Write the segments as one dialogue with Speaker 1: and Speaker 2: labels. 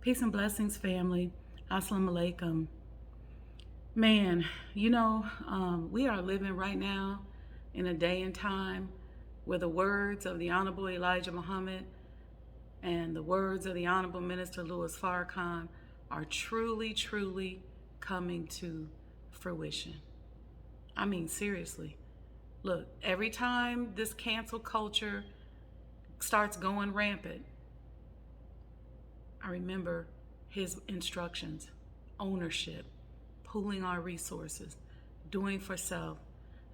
Speaker 1: Peace and blessings, family. Assalamu alaikum. Man, we are living right now in a day and time where the words of the Honorable Elijah Muhammad and the words of the Honorable Minister Louis Farrakhan are truly, truly coming to fruition. I mean, seriously. Look, every time this cancel culture starts going rampant, I remember his instructions: ownership, pooling our resources, doing for self,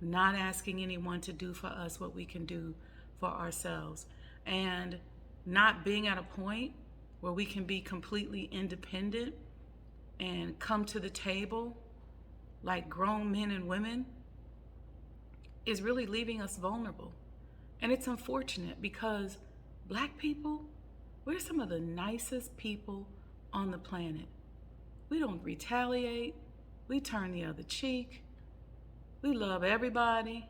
Speaker 1: not asking anyone to do for us what we can do for ourselves, and not being at a point where we can be completely independent and come to the table like grown men and women is really leaving us vulnerable. And it's unfortunate because Black people, we're some of the nicest people on the planet. We don't retaliate. We turn the other cheek. We love everybody.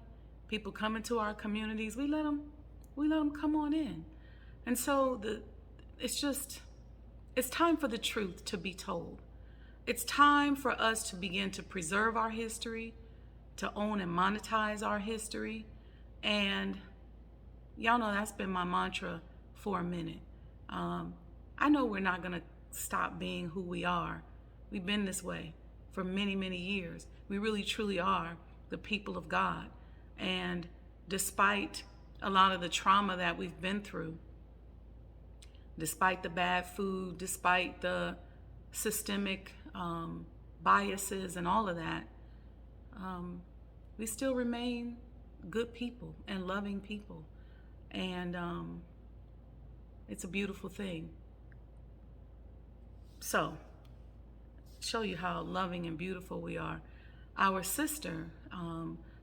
Speaker 1: People come into our communities. We let them come on in. And so it's time for the truth to be told. It's time for us to begin to preserve our history, to own and monetize our history. And y'all know that's been my mantra for a minute. I know we're not going to stop being who we are. We've been this way for many, many years. We really, truly are the people of God. And despite a lot of the trauma that we've been through, despite the bad food, despite the systemic biases and all of that, we still remain good people and loving people. And it's a beautiful thing. So, show you how loving and beautiful we are. Our sister,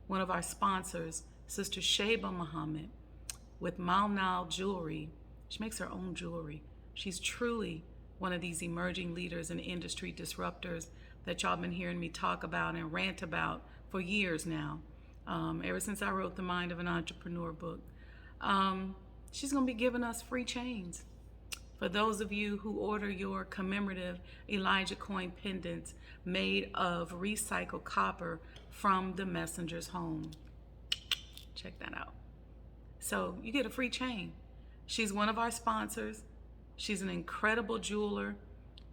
Speaker 1: one of our sponsors, Sister Sheba Muhammad, with Malnal Jewelry, she makes her own jewelry. She's truly one of these emerging leaders and industry disruptors that y'all been hearing me talk about and rant about for years now, ever since I wrote the Mind of an Entrepreneur book. She's going to be giving us free chains for those of you who order your commemorative Elijah coin pendants made of recycled copper from the messenger's home. Check that out. So you get a free chain. She's one of our sponsors. She's an incredible jeweler,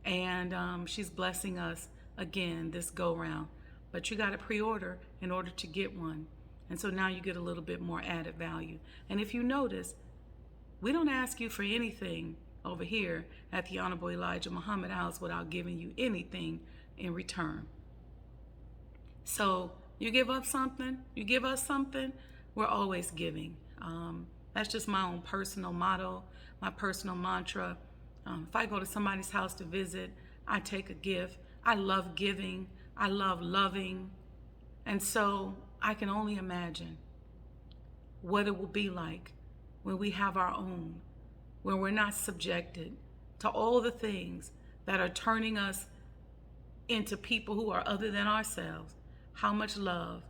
Speaker 1: and she's blessing us again this go round. But you got to pre-order in order to get one. And so now you get a little bit more added value. And if you notice, we don't ask you for anything over here at the Honorable Elijah Muhammad House without giving you anything in return. So you give up something, you give us something, we're always giving. That's just my own personal motto, my personal mantra. If I go to somebody's house to visit, I take a gift. I love giving. I love loving. And so I can only imagine what it will be like when we have our own, when we're not subjected to all the things that are turning us into people who are other than ourselves. How much love,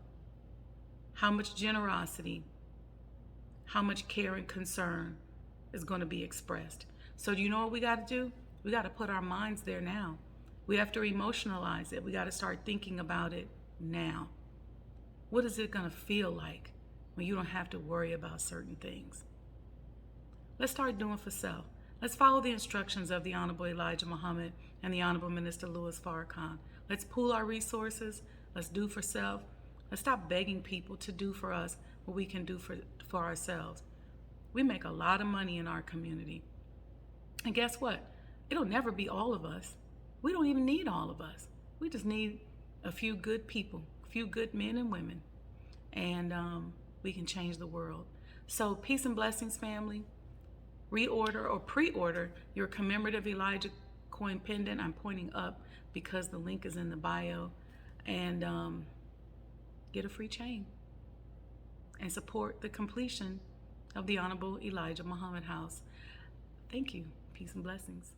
Speaker 1: how much generosity, how much care and concern is going to be expressed. So do you know what we got to do? We got to put our minds there now. We have to emotionalize it. We got to start thinking about it now. What is it going to feel like when you don't have to worry about certain things? Let's start doing for self. Let's follow the instructions of the Honorable Elijah Muhammad and the Honorable Minister Louis Farrakhan. Let's pool our resources. Let's do for self. Let's stop begging people to do for us what we can do for ourselves. We make a lot of money in our community. And guess what? It'll never be all of us. We don't even need all of us. We just need a few good people, a few good men and women. And we can change the world. So peace and blessings, family. Reorder or pre-order your commemorative Elijah coin pendant. I'm pointing up because the link is in the bio. And get a free chain and support the completion of the Honorable Elijah Muhammad House. Thank you. Peace and blessings.